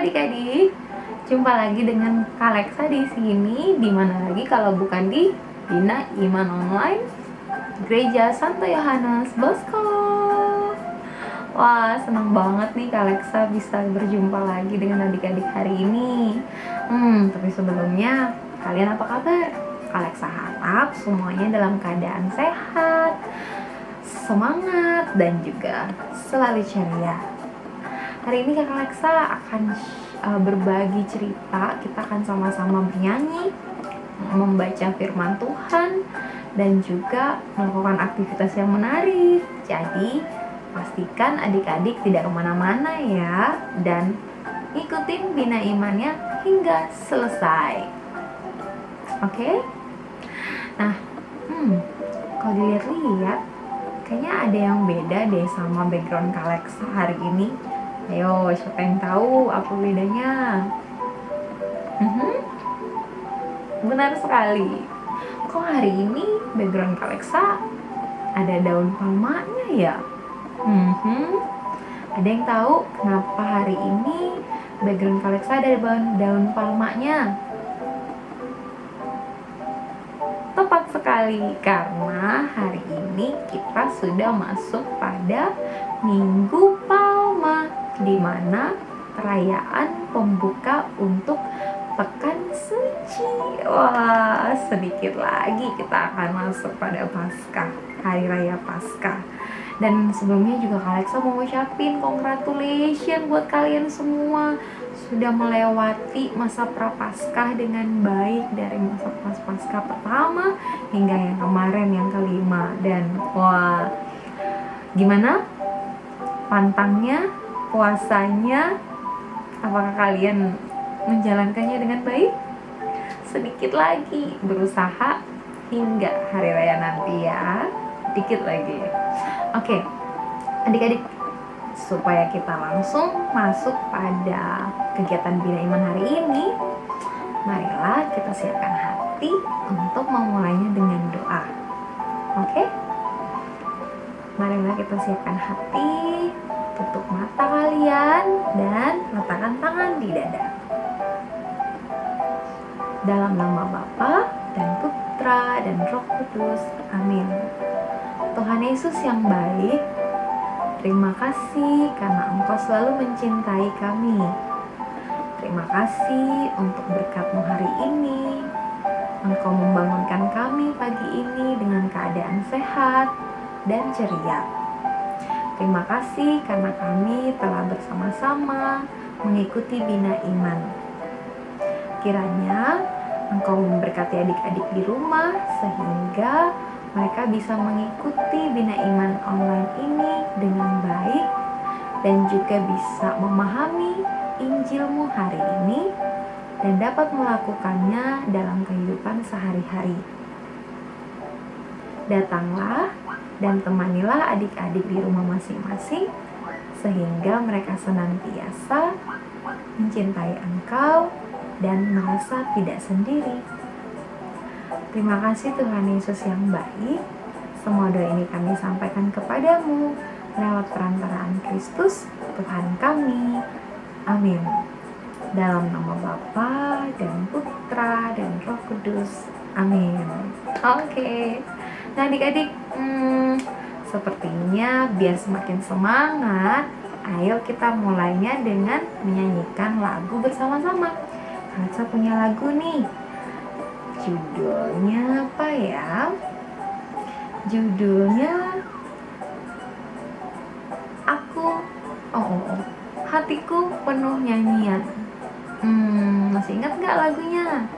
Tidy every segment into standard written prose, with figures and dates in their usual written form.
adik-adik, jumpa lagi dengan Kak Leksa di sini. Di mana lagi kalau bukan di Bina Iman Online Gereja Santo Yohanes Bosco. Wah, senang banget nih Kak Leksa bisa berjumpa lagi dengan adik-adik hari ini. Tapi sebelumnya, kalian apa kabar? Kak Leksa harap semuanya dalam keadaan sehat, semangat, dan juga selalu ceria. Hari ini Kak Leksa akan berbagi cerita. Kita akan sama-sama bernyanyi, membaca firman Tuhan, dan juga melakukan aktivitas yang menarik. Jadi pastikan adik-adik tidak kemana-mana ya, dan ikutin Bina Imannya hingga selesai. Oke? Nah, kalau dilihat-lihat kayaknya ada yang beda deh sama background Kak Leksa hari ini. Ayo, siapa yang tahu apa bedanya? Benar sekali. Kok hari ini background Kak Leksa ada daun palmanya ya? Ada yang tahu kenapa hari ini background Kak Leksa ada daun palmanya? Tepat sekali, karena hari ini kita sudah masuk pada Minggu Palma, di mana perayaan pembuka untuk Pekan Suci. Wah, sedikit lagi kita akan masuk pada Paskah, Hari Raya Paskah. Dan sebelumnya juga Kak Leksa mau ucapin congratulations buat kalian semua, sudah melewati masa Prapaskah dengan baik, dari masa Prapaskah pertama hingga yang kemarin yang kelima. Dan wah, gimana pantangnya, puasanya? Apakah kalian menjalankannya dengan baik? Sedikit lagi, berusaha hingga hari raya nanti ya, dikit lagi. Oke, adik-adik, supaya kita langsung masuk pada kegiatan Bina Iman hari ini, marilah kita siapkan hati untuk memulainya dengan doa. Oke? Marilah kita siapkan hati, tutup mata kalian, dan letakkan tangan di dada. Dalam nama Bapa dan Putra dan Roh Kudus, amin. Tuhan Yesus yang baik, terima kasih karena Engkau selalu mencintai kami. Terima kasih untuk berkat-Mu hari ini. Engkau membangunkan kami pagi ini dengan keadaan sehat dan ceria. Terima kasih karena kami telah bersama-sama mengikuti Bina Iman. Kiranya Engkau memberkati adik-adik di rumah sehingga mereka bisa mengikuti Bina Iman online ini dengan baik dan juga bisa memahami Injil-Mu hari ini dan dapat melakukannya dalam kehidupan sehari-hari. Datanglah dan temanilah adik-adik di rumah masing-masing sehingga mereka senantiasa mencintai Engkau dan merasa tidak sendiri. Terima kasih Tuhan Yesus yang baik. Semua doa ini kami sampaikan kepadamu lewat perantaraan Kristus Tuhan kami. Amin. Dalam nama Bapa dan Putra dan Roh Kudus. Amin. Oke. Nah adik-adik, sepertinya biar semakin semangat, ayo kita mulainya dengan menyanyikan lagu bersama-sama. Saya punya lagu nih. Judulnya apa ya? Judulnya Hatiku Penuh Nyanyian. Masih ingat gak lagunya?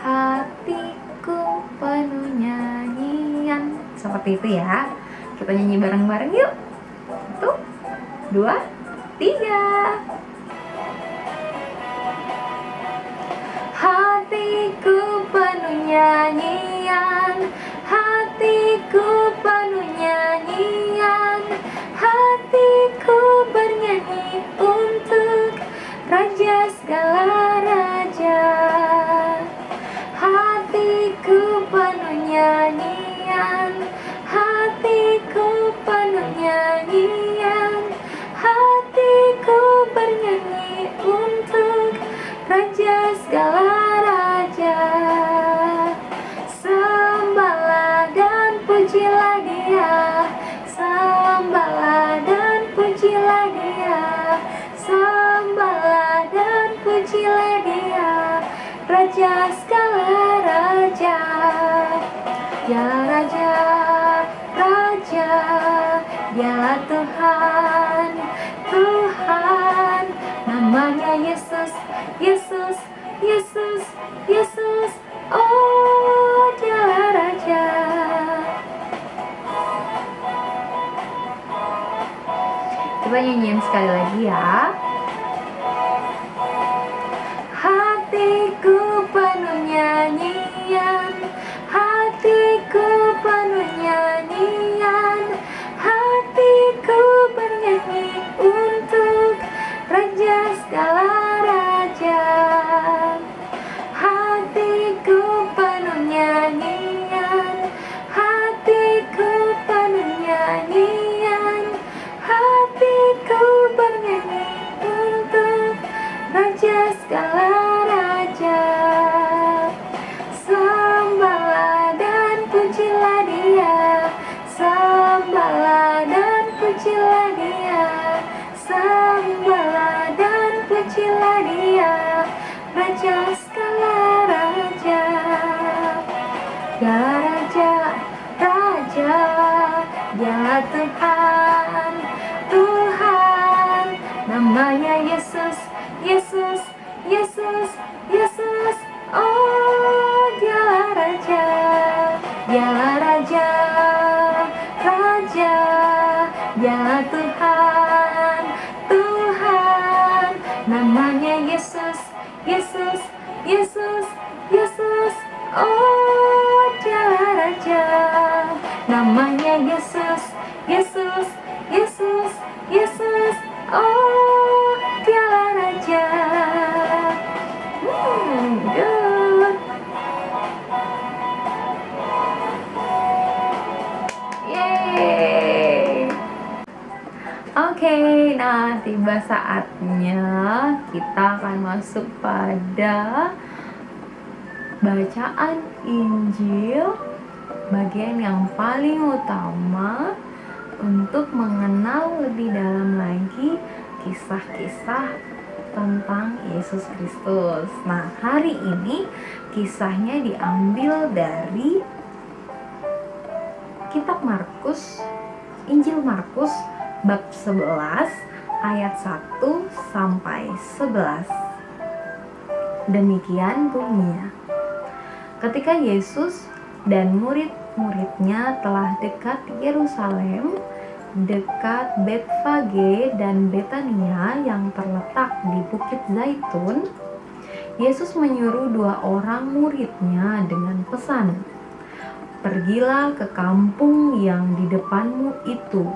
Hatiku penuh nyanyian. Seperti itu ya. Kita nyanyi bareng-bareng yuk. 1, 2, 3. Hatiku penuh nyanyian, hatiku penuh nyanyian, hatiku bernyanyi untuk Raja segala raja. Hatiku penuh nyanyian, hatiku penuh nyanyian, hatiku bernyanyi untuk pujilah Dia, sembahlah dan pujilah Dia, sembahlah dan pujilah Dia, Raja segala raja, ya Raja, Raja, ya Tuhan, Tuhan, namanya Yesus, Yesus, Yesus, Yesus, oh Dialah Raja. Coba nyanyiin sekali lagi ya. Hatiku penuh nyanyian, hatiku penuh nyanyian, hatiku bernyanyi untuk Raja segala raja. Hatiku penuh nyanyian, hatiku penuh nyanyian, hatiku bernyanyi untuk Raja segala raja. Sembahlah dan pujilah Dia, sembahlah dan pujilah Dia, sembahlah dan pujilah Dia, Raja segala raja. Ya Raja, Raja, ya Tuhan, Tuhan, namanya Yesus, Yesus, Yesus, Yesus, oh Dialah Raja, Dialah Raja, Raja, ya Tuhan, Tuhan, namanya Yesus, Yesus, Yesus, Yesus, oh Dialah Raja, namanya Yesus, Yesus, Yesus, Yesus, oh Dialah Raja. Good. Yeay. Oke, nah tiba saatnya kita akan masuk pada bacaan Injil, bagian yang paling utama untuk mengenal lebih dalam lagi kisah-kisah tentang Yesus Kristus. Nah, hari ini kisahnya diambil dari kitab Markus, Injil Markus bab 11 ayat 1 sampai 11. Demikian bunyinya. Ketika Yesus dan murid-muridnya telah dekat Yerusalem, dekat Betfage dan Betania yang terletak di Bukit Zaitun, Yesus menyuruh 2 orang muridnya dengan pesan, "Pergilah ke kampung yang di depanmu itu.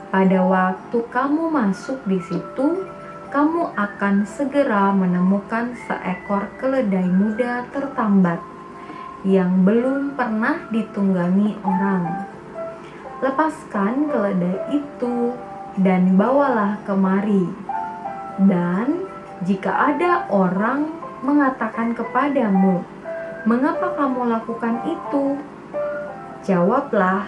Pada waktu kamu masuk di situ, kamu akan segera menemukan seekor keledai muda tertambat yang belum pernah ditunggangi orang. Lepaskan keledai itu dan bawalah kemari. Dan jika ada orang mengatakan kepadamu, 'Mengapa kamu lakukan itu?' jawablah,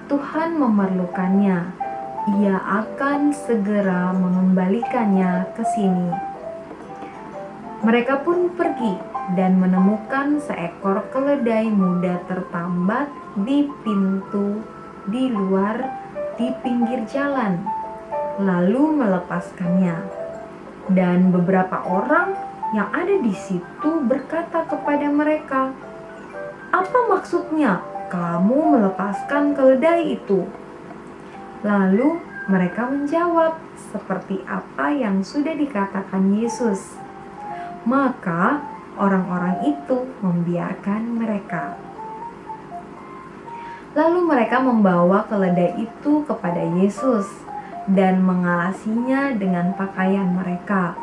'Tuhan memerlukannya. Ia akan segera mengembalikannya ke sini.' Mereka pun pergi dan menemukan seekor keledai muda tertambat di pintu di luar di pinggir jalan, lalu melepaskannya. Dan beberapa orang yang ada di situ berkata kepada mereka, 'Apa maksudnya kamu melepaskan keledai itu?' Lalu mereka menjawab seperti apa yang sudah dikatakan Yesus. Maka orang-orang itu membiarkan mereka. Lalu mereka membawa keledai itu kepada Yesus dan mengalasinya dengan pakaian mereka.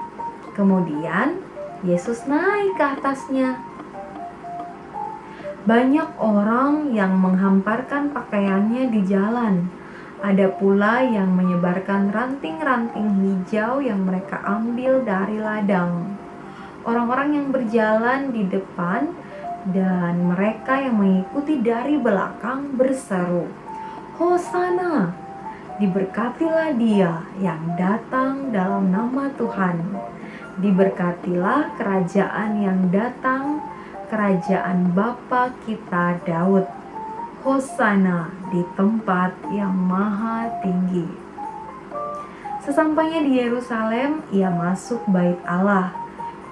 Kemudian Yesus naik ke atasnya. Banyak orang yang menghamparkan pakaiannya di jalan. Ada pula yang menyebarkan ranting-ranting hijau yang mereka ambil dari ladang. Orang-orang yang berjalan di depan Dan mereka yang mengikuti dari belakang berseru, "Hosana! Diberkatilah Dia yang datang dalam nama Tuhan. Diberkatilah kerajaan yang datang, kerajaan Bapa kita Daud. Hosana di tempat yang maha tinggi." Sesampainya di Yerusalem, ia masuk bait Allah.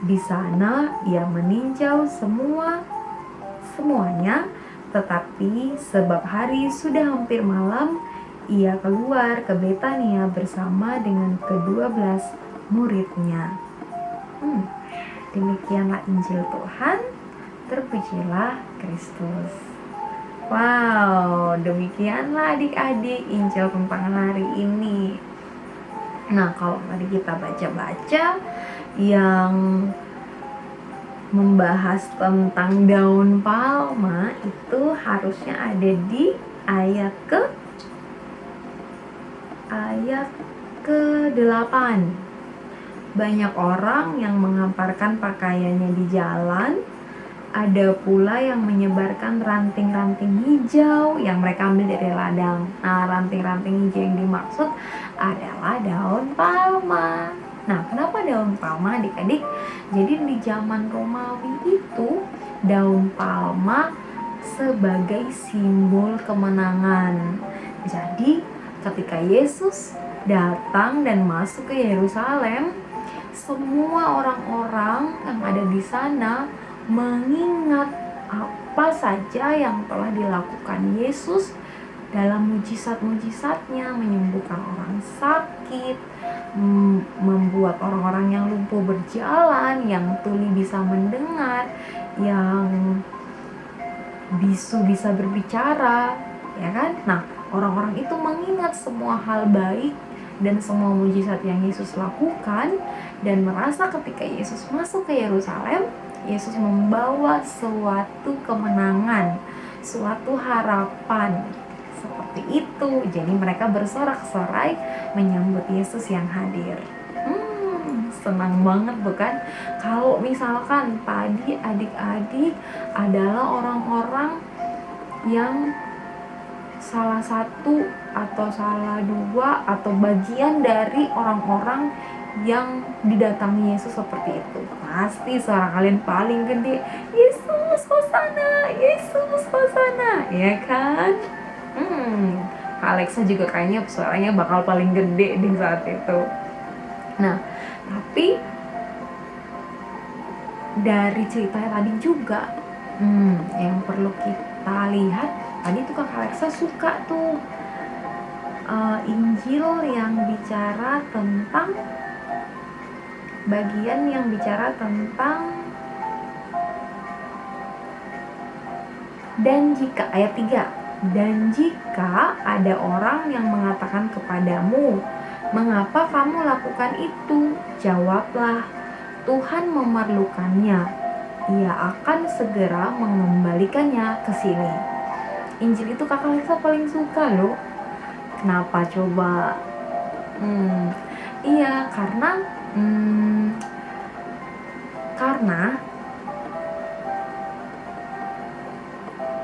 Di sana ia meninjau semuanya, tetapi sebab hari sudah hampir malam, ia keluar ke Betania bersama dengan ke-12 muridnya. Demikianlah Injil Tuhan, terpujilah Kristus. Wow, demikianlah adik-adik Injil tentang hari ini. Nah, kalau tadi kita baca-baca yang membahas tentang daun palma itu harusnya ada di ayat ke-8. Banyak orang yang menghamparkan pakaiannya di jalan. Ada pula yang menyebarkan ranting-ranting hijau yang mereka ambil dari ladang. Nah, ranting-ranting hijau yang dimaksud adalah daun palma. Nah, kenapa daun palma adik-adik? Jadi di zaman Romawi itu daun palma sebagai simbol kemenangan. Jadi ketika Yesus datang dan masuk ke Yerusalem, semua orang-orang yang ada di sana mengingat apa saja yang telah dilakukan Yesus dalam mujizat-mujizatnya, menyembuhkan orang sakit, membuat orang-orang yang lumpuh berjalan, yang tuli bisa mendengar, yang bisu bisa berbicara, ya kan? Nah, orang-orang itu mengingat semua hal baik dan semua mujizat yang Yesus lakukan, dan merasa ketika Yesus masuk ke Yerusalem, Yesus membawa suatu kemenangan, suatu harapan seperti itu. Jadi mereka bersorak-sorai menyambut Yesus yang hadir. Senang banget bukan? Kalau misalkan tadi adik-adik adalah orang-orang yang salah satu atau salah dua atau bagian dari orang-orang yang didatangi Yesus seperti itu, pasti suara kalian paling gede, "Yesus Hosana, Yesus Hosana," ya kan? Alexa juga kayaknya suaranya bakal paling gede di saat itu. Nah, tapi dari ceritanya tadi juga yang perlu kita lihat, tadi tuh Kak Alexa suka tuh Injil yang bicara tentang bagian yang bicara tentang dan jika, ayat 3, dan jika ada orang yang mengatakan kepadamu, "Mengapa kamu lakukan itu?" Jawablah, "Tuhan memerlukannya. Ia akan segera mengembalikannya ke sini." Injil itu Kakak Lisa paling suka loh. Kenapa coba? Iya, karena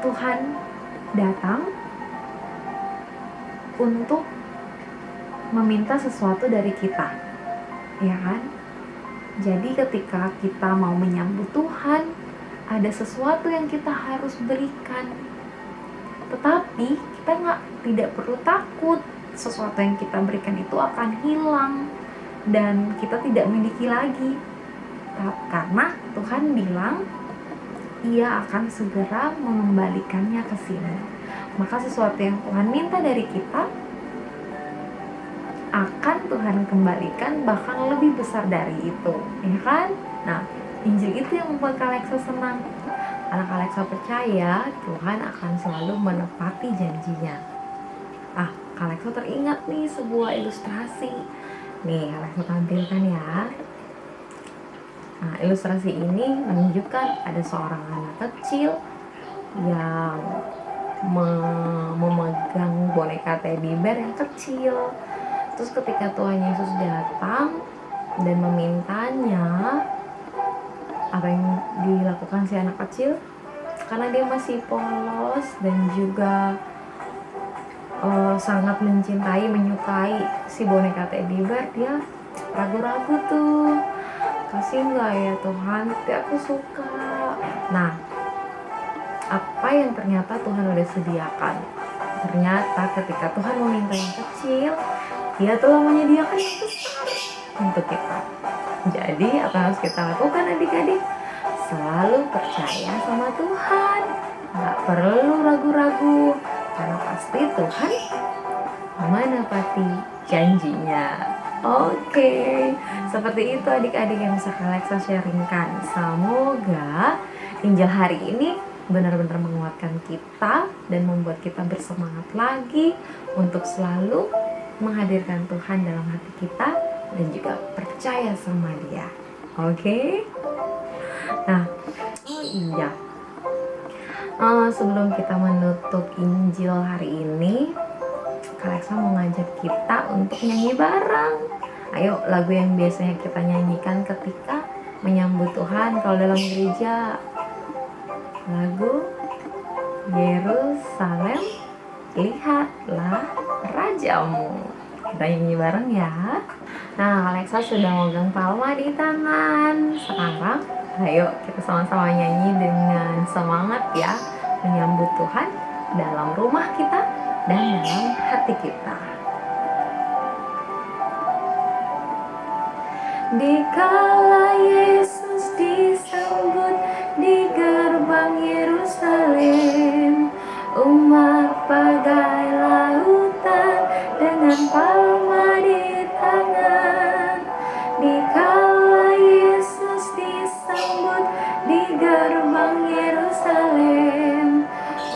Tuhan datang untuk meminta sesuatu dari kita, ya kan? Jadi ketika kita mau menyambut Tuhan, ada sesuatu yang kita harus berikan. Tetapi kita tidak perlu takut sesuatu yang kita berikan itu akan hilang dan kita tidak miliki lagi. Karena Tuhan bilang Ia akan segera mengembalikannya ke sini. Maka sesuatu yang Tuhan minta dari kita akan Tuhan kembalikan, bahkan lebih besar dari itu, ya kan? Nah, Injil itu yang membuat Kak Alexa senang. Karena Kak Alexa percaya Tuhan akan selalu menepati janjinya. Kak Alexa teringat nih sebuah ilustrasi. Nih, Kak Alexa tampilkan ya. Nah, ilustrasi ini menunjukkan ada seorang anak kecil yang memegang boneka teddy bear yang kecil. Terus ketika Tuhan Yesus datang dan memintanya, apa yang dilakukan si anak kecil? karena dia masih polos dan juga sangat mencintai, menyukai si boneka teddy bear. Dia ragu-ragu tuh, kasih nggak ya Tuhan, tapi aku suka. Nah, apa yang ternyata Tuhan udah sediakan? Ternyata ketika Tuhan meminta yang kecil, Dia telah menyediakan yang besar untuk kita. Jadi apa yang harus kita lakukan adik-adik? Selalu percaya sama Tuhan, nggak perlu ragu-ragu, karena pasti Tuhan menepati janjinya. Oke, seperti itu adik-adik yang bisa Alexa sharingkan. Semoga Injil hari ini benar-benar menguatkan kita dan membuat kita bersemangat lagi untuk selalu menghadirkan Tuhan dalam hati kita dan juga percaya sama Dia. Oke? Nah, iya. Sebelum kita menutup Injil hari ini, Alexa mau ngajak kita untuk nyanyi bareng. Ayo, lagu yang biasanya kita nyanyikan ketika menyambut Tuhan kalau dalam gereja. Lagu Yerusalem, lihatlah Rajamu. Kita nyanyi bareng ya. Nah, Alexa sudah megang palma di tangan. Sekarang, ayo kita sama-sama nyanyi dengan semangat ya, menyambut Tuhan dalam rumah kita dan dalam hati kita. Dikala Yesus disambut di gerbang Yerusalem, umat bagai lautan dengan palma di tangan. Dikala Yesus disambut di gerbang Yerusalem,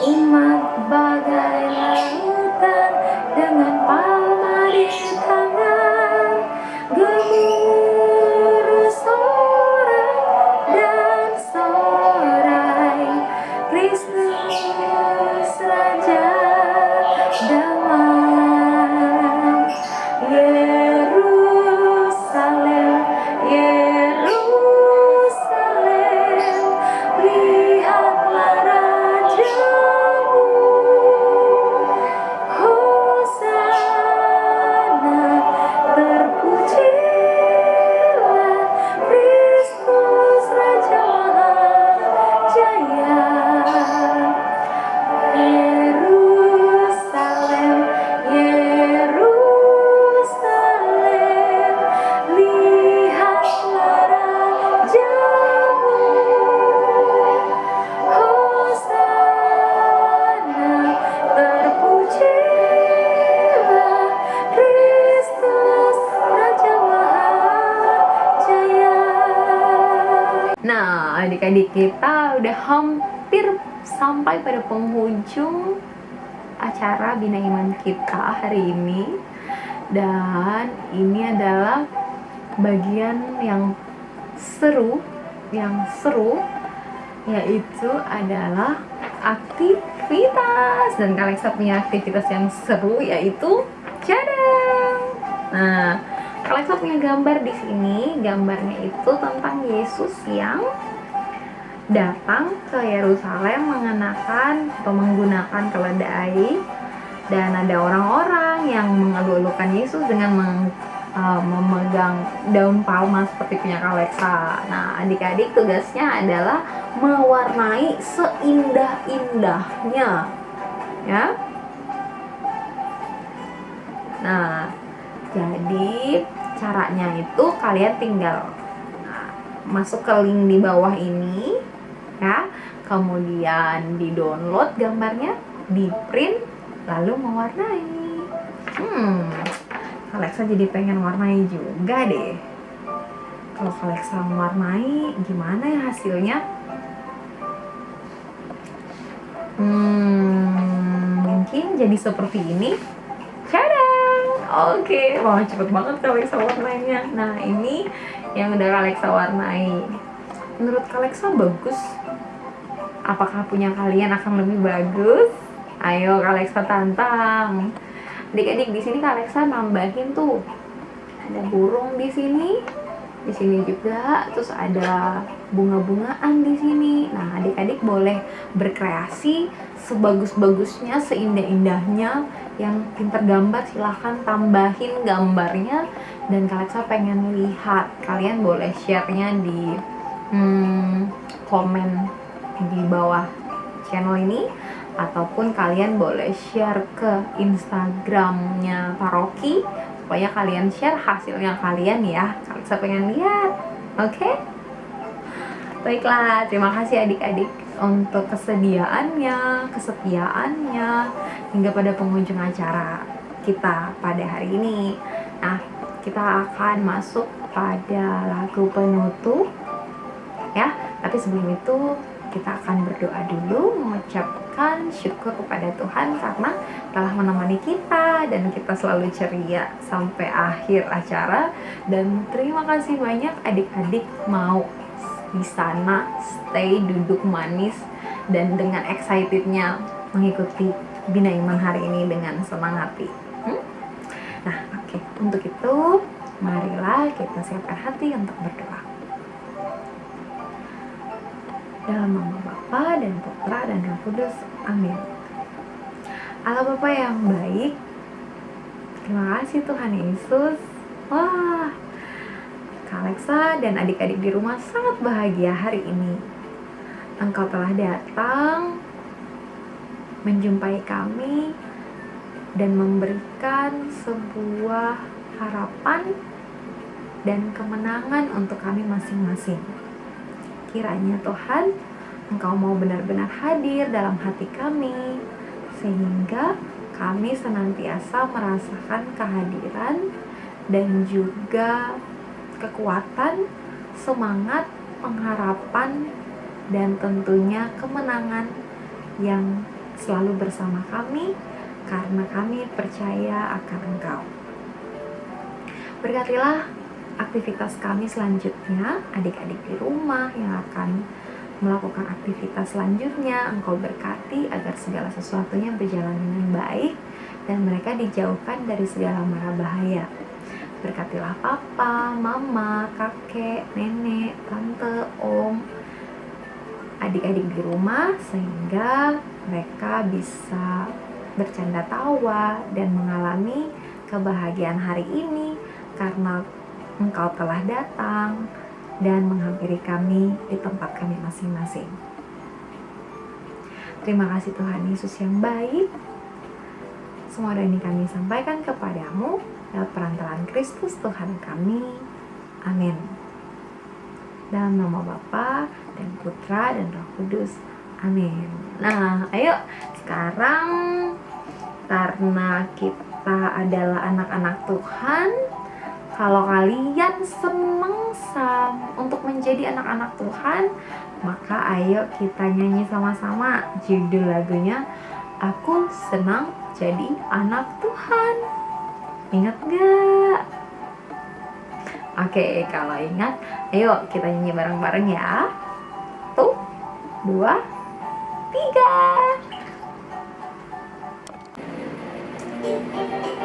umat bagai lautan dengan palma di tangan. Gemuruh sorak dan sorai, Kristus Raja damai. Yerusalem, Yerusalem, lihatlah Rajamu. Hosana, terpujilah Kristus Raja Jaya. Yerusalem, Yerusalem, lihatlah Rajamu. Hosana, terpujilah Kristus Raja Jaya. Nah, adik-adik kita udah hampir sampai pada penghujung acara Bina Iman kita hari ini. Dan ini adalah bagian yang seru, yaitu alexa aktivitas. Dan Alexa punya aktivitas yang seru, yaitu cadang. Nah, Alexa punya gambar di sini. Gambarnya itu tentang Yesus yang datang ke Yerusalem mengenakan atau menggunakan keledai, dan ada orang-orang yang mengeluh-elukan Yesus dengan memegang daun palma seperti punya Alexa. Nah, adik-adik tugasnya adalah mewarnai seindah-indahnya, ya. Nah, jadi caranya itu kalian tinggal masuk ke link di bawah ini, ya. Kemudian di-download gambarnya, di-print, lalu mewarnai. Alexa jadi pengen warnai juga deh. Kalau Alexa mewarnai, gimana ya hasilnya? Mungkin jadi seperti ini. Cadang! Oke, wah cepet banget Alexa warnanya. Nah, ini yang udah Alexa warnai. Menurut Alexa bagus? Apakah punya kalian akan lebih bagus? Ayo Alexa tantang. Adik-adik, di sini Alexa nambahin tuh, ada burung di sini, Di sini juga terus ada bunga-bungaan di sini. Nah, adik-adik boleh berkreasi sebagus-bagusnya, seindah-indahnya. Yang pinter gambar silahkan tambahin gambarnya. Dan Kalexa pengen lihat, kalian boleh share-nya di komen di bawah channel ini, ataupun kalian boleh share ke Instagramnya paroki. Pokoknya kalian share hasilnya kalian ya, Kalexa pengen lihat. Oke? Baiklah, terima kasih adik-adik untuk kesetiaannya, hingga pada pengunjung acara kita pada hari ini. Nah, kita akan masuk pada lagu penutup ya. Tapi sebelum itu kita akan berdoa dulu, mengucapkan syukur kepada Tuhan karena telah menemani kita dan kita selalu ceria sampai akhir acara. Dan terima kasih banyak adik-adik mau di sana stay duduk manis dan dengan excitednya mengikuti Bina Iman hari ini dengan senang hati. Nah, oke. Untuk itu marilah kita siapkan hati untuk berdoa. Dalam nama Bapa dan Putra dan Roh Kudus. Amin. Allah Bapa yang baik, terima kasih Tuhan Yesus. Wah, Kalexa dan adik-adik di rumah sangat bahagia hari ini. Engkau telah datang menjumpai kami dan memberikan sebuah harapan dan kemenangan untuk kami masing-masing. Kiranya Tuhan, Engkau mau benar-benar hadir dalam hati kami, sehingga kami senantiasa merasakan kehadiran dan juga kekuatan, semangat, pengharapan, dan tentunya kemenangan yang selalu bersama kami, karena kami percaya akan Engkau. Berkatilah aktivitas kami selanjutnya, adik-adik di rumah yang akan melakukan aktivitas selanjutnya. Engkau berkati agar segala sesuatunya berjalan dengan baik dan mereka dijauhkan dari segala mara bahaya. Berkatilah papa, mama, kakek, nenek, tante, om, adik-adik di rumah sehingga mereka bisa bercanda tawa dan mengalami kebahagiaan hari ini karena Engkau telah datang dan menghampiri kami di tempat kami masing-masing. Terima kasih Tuhan Yesus yang baik. Semua doa ini kami sampaikan kepadamu lewat perantaraan Kristus Tuhan kami. Amin. Dalam nama Bapa dan Putra dan Roh Kudus. Amin. Nah, ayo sekarang karena kita adalah anak-anak Tuhan, kalau kalian senang untuk menjadi anak-anak Tuhan, maka ayo kita nyanyi sama-sama. Judul lagunya Aku Senang Jadi Anak Tuhan. Ingat gak? Oke, kalau ingat, ayo kita nyanyi bareng-bareng ya. 1, 2, 3.